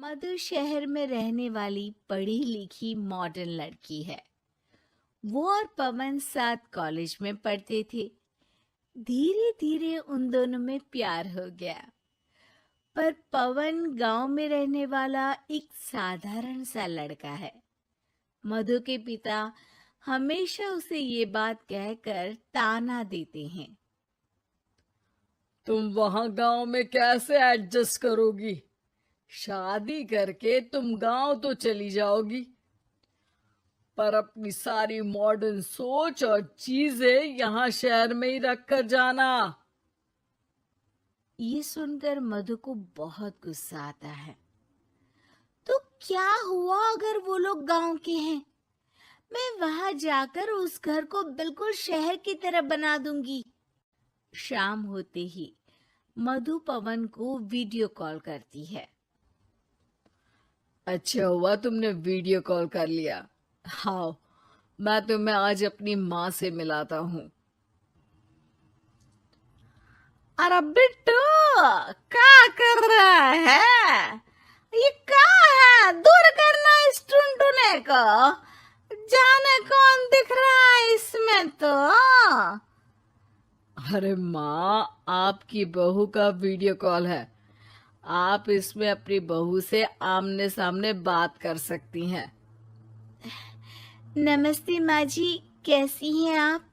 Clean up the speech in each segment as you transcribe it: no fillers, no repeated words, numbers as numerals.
मधु शहर में रहने वाली पढ़ी लिखी मॉडर्न लड़की है। वो और पवन साथ कॉलेज में पढ़ते थे। धीरे धीरे उन दोनों में प्यार हो गया। पर पवन गांव में रहने वाला एक साधारण सा लड़का है। मधु के पिता हमेशा उसे ये बात कहकर ताना देते हैं। तुम वहां गांव में कैसे एडजस्ट करोगी? शादी करके तुम गांव तो चली जाओगी, पर अपनी सारी मॉडर्न सोच और चीजें यहाँ शहर में ही रख कर जाना। ये सुनकर मधु को बहुत गुस्सा आता है। तो क्या हुआ अगर वो लोग गांव के हैं? मैं वहां जाकर उस घर को बिल्कुल शहर की तरह बना दूंगी। शाम होते ही मधु पवन को वीडियो कॉल करती है। अच्छा हुआ तुमने वीडियो कॉल कर लिया। हाँ, मैं तुम्हें आज अपनी माँ से मिलाता हूँ। अरे बिट्टू, क्या कर रहा है? ये क्या है? दूर करना इस टुनटुने को। जाने कौन दिख रहा है इसमें तो। अरे माँ, आपकी बहू का वीडियो कॉल है। आप इसमें अपनी बहू से आमने सामने बात कर सकती हैं। नमस्ते माँ जी, कैसी हैं आप?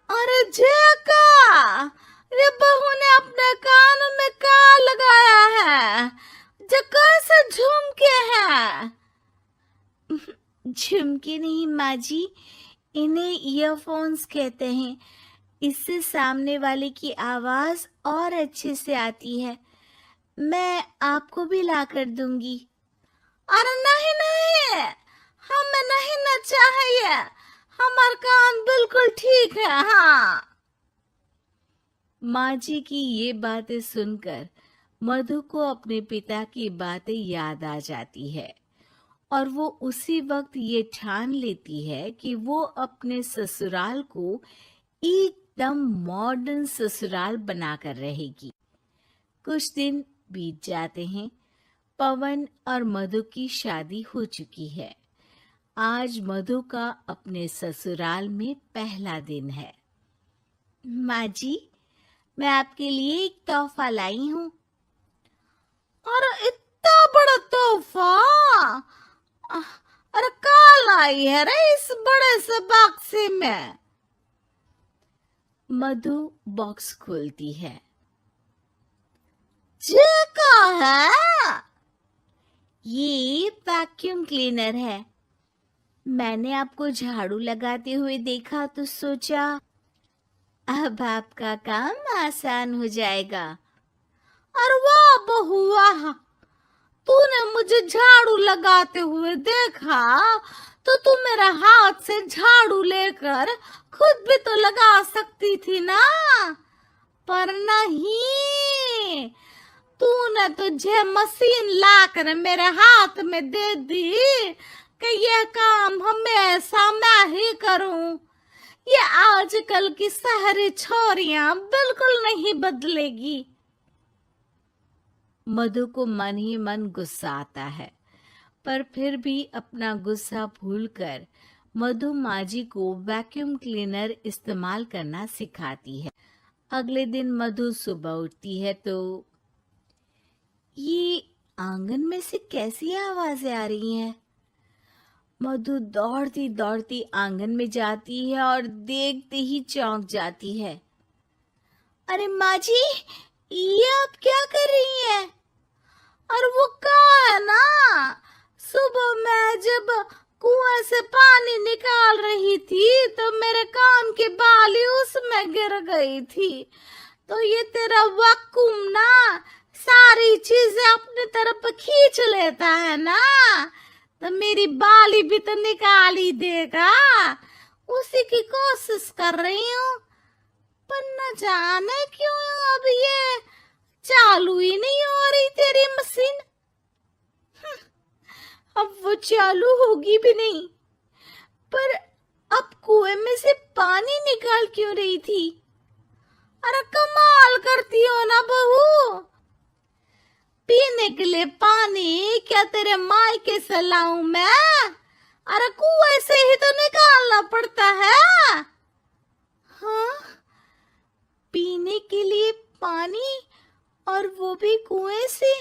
अरे जेका, ये बहू ने अपने कानों में क्या लगाया है? जो कैसे झुमके हैं? झुमके नहीं माँ जी, इन्हें ईयरफोन्स कहते हैं। इससे सामने वाले की आवाज और अच्छे से आती है। मैं आपको भी ला कर दूंगी। अरे नहीं नहीं, हमें नहीं ना चाहिए। हमारा कान बिल्कुल ठीक है। हाँ। माँ जी की ये बातें सुनकर मधु को अपने पिता की बातें याद आ जाती है और वो उसी वक्त ये ठान लेती है कि वो अपने ससुराल को एकदम मॉडर्न ससुराल बनाकर रहेगी। कुछ दिन बीत जाते हैं। पवन और मधु की शादी हो चुकी है। आज मधु का अपने ससुराल में पहला दिन है। माँ जी, मैं आपके लिए एक तोहफा लाई हूँ। और इतना बड़ा तोहफा? अरे क्या लाई है रे इस बड़े से बक्से में? मधु बॉक्स खोलती है। ये क्या है? ये वैक्यूम क्लीनर है। मैंने आपको झाड़ू लगाते हुए देखा तो सोचा अब आपका काम आसान हो जाएगा। और वाह बहुआ, तूने मुझे झाड़ू लगाते हुए देखा तो तू मेरे हाथ से झाड़ू लेकर खुद भी तो लगा सकती थी ना। पर नहीं, तूने तुझे मशीन लाकर मेरे हाथ में दे दी कि यह काम हमेशा मैं ही करूं। ये आजकल की शहरी छोरियां बिल्कुल नहीं बदलेगी। मधु को मन ही मन गुस्सा आता है, पर फिर भी अपना गुस्सा भूलकर मधु माँ जी को वैक्यूम क्लीनर इस्तेमाल करना सिखाती है। अगले दिन मधु सुबह उठती है तो ये आंगन में से कैसी आवाजें आ रही हैं? मधु दौड़ती दौड़ती आंगन में जाती है और देखते ही चौंक जाती है। अरे माँ जी, ये आप क्या कर रही हैं? और वो कहाँ है ना? सुबह मैं जब कुएं से पानी निकाल रही थी तो मेरे कान की बाली उसमें गिर गई थी। तो ये तेरा वैक्यूम ना सारी चीजें अपनी तरफ खींच लेता है ना, तो मेरी बाली भी तो निकाल ही देगा। उसी की कोशिश कर रही हूँ, पर न जाने क्यों अब ये चालू ही नहीं हो रही तेरी मशीन। अब वो चालू होगी भी नहीं। पर अब कुएं में से पानी निकाल क्यों रही थी? अरे कमाल करती हो ना बहू। पीने के लिए पानी क्या तेरे मायके से लाऊं मैं? अरे कुएं से ही तो निकालना पड़ता है। हाँ, पीने के लिए पानी, और वो भी कुएं से।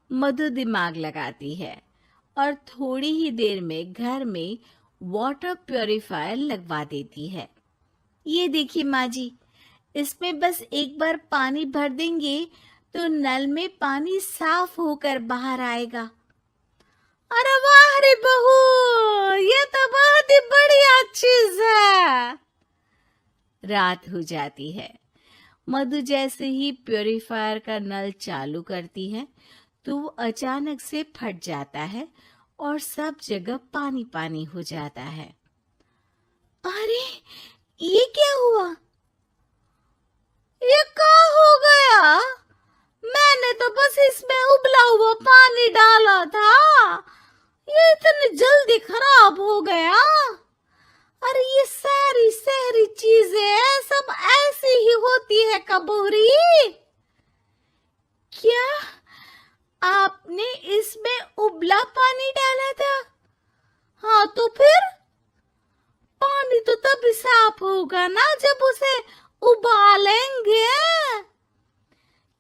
मधु दिमाग लगाती है और थोड़ी ही देर में घर में वाटर प्योरीफायर लगवा देती है। ये देखिए माँ जी, इसमें बस एक बार पानी भर देंगे तो नल में पानी साफ होकर बाहर आएगा। अरे वाह रे बहू, ये तो बहुत ही बढ़िया चीज है। रात हो जाती है। मधु जैसे ही प्योरीफायर का नल चालू करती है तो वो अचानक से फट जाता है और सब जगह पानी पानी हो जाता है। अरे ये क्या हुआ? ये क्या हो गया? मैंने तो बस इसमें उबला हुआ पानी डाला था, ये इतनी जल्दी खराब हो गया। अरे ये सारी सारी चीजें सब ऐसी ही होती है कबूरी। क्या आपने इसमें उबला पानी डाला था? हाँ तो फिर पानी तो तभी साफ होगा ना जब उसे उबालेंगे।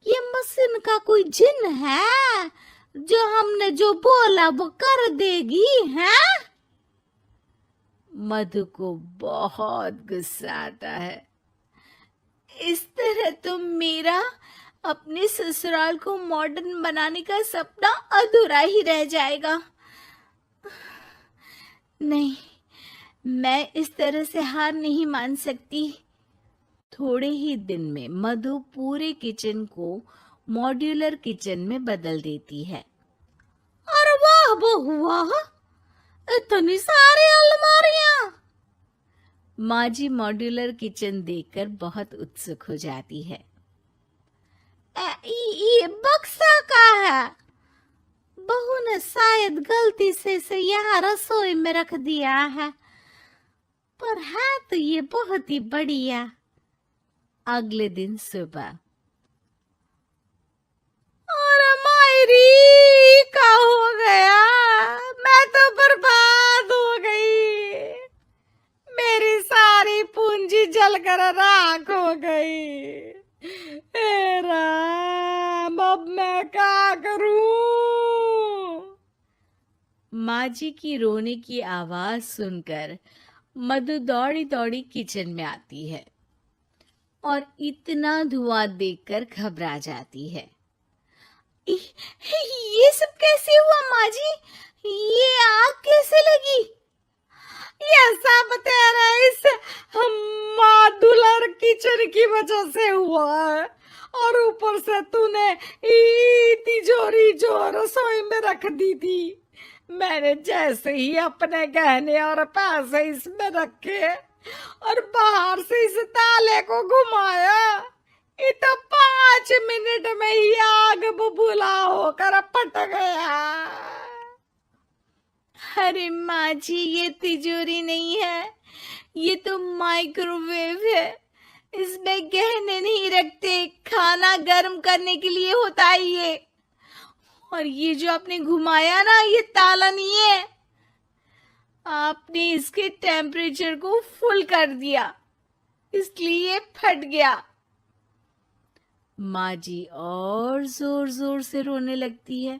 ये मशीन का कोई जिन है जो हमने जो बोला वो कर देगी है? मधु को बहुत गुस्सा आता है। इस तरह तो मेरा अपने ससुराल को मॉडर्न बनाने का सपना अधूरा ही रह जाएगा। नहीं, मैं इस तरह से हार नहीं मान सकती। थोड़े ही दिन में मधु पूरे किचन को मॉड्यूलर किचन में बदल देती है। अरे वाह बहुआ, इतनी सारी अलमारियां। माँ जी मॉड्यूलर किचन देखकर बहुत उत्सुक हो जाती है। ये बक्सा का है? बहू ने शायद गलती से यहाँ रसोई में रख दिया है, पर है तो ये बहुत ही बढ़िया। अगले दिन सुबह। अरे मायरी, क्या हो गया? मैं तो बर्बाद हो गई। मेरी सारी पूंजी जलकर राख हो गई। हे राम, अब मैं क्या करूं? माँ जी की रोने की आवाज सुनकर मधु दौड़ी दौड़ी किचन में आती है और इतना धुआं देखकर घबरा जाती है। ये सब कैसे हुआ माँ जी? ये आग कैसे लगी? ये सब तेरा इस मॉड्यूलर किचन की वजह से हुआ है, और ऊपर से तूने तिजोरी जो रसोई में रख दी थी, मैंने जैसे ही अपने गहने और पैसे इसमें रखे और बाहर से इस ताले को घुमाया, ये तो 5 मिनट में ही आग बबूला होकर फट गया। अरे माँ जी, ये तिजोरी नहीं है, ये तो माइक्रोवेव है। इसमें गहने नहीं रखते, खाना गर्म करने के लिए होता है ये। और ये जो आपने घुमाया ना, ये ताला नहीं है, आपने इसके टेम्परेचर को फुल कर दिया, इसलिए फट गया। माँ जी और जोर जोर से रोने लगती है।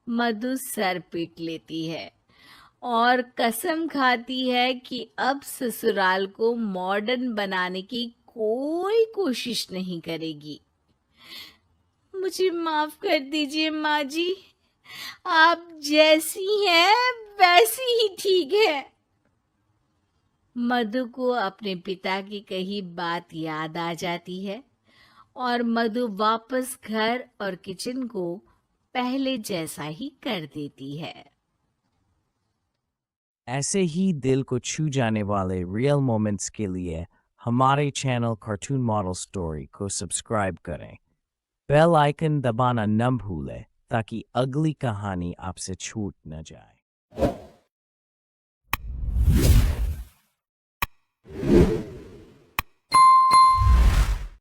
मधु सर पीट लेती है और कसम खाती है कि अब ससुराल को मॉडर्न बनाने की कोई कोशिश नहीं करेगी। मुझे माफ कर दीजिए माँ जी, आप जैसी हैं वैसी ही ठीक है। मधु को अपने पिता की कही बात याद आ जाती है और मधु वापस घर और किचन को पहले जैसा ही कर देती है। ऐसे ही दिल को छू जाने वाले रियल मोमेंट्स के लिए हमारे चैनल कार्टून मॉडल स्टोरी को सब्सक्राइब करें। बेल आइकन दबाना न भूलें ताकि अगली कहानी आपसे छूट न जाए।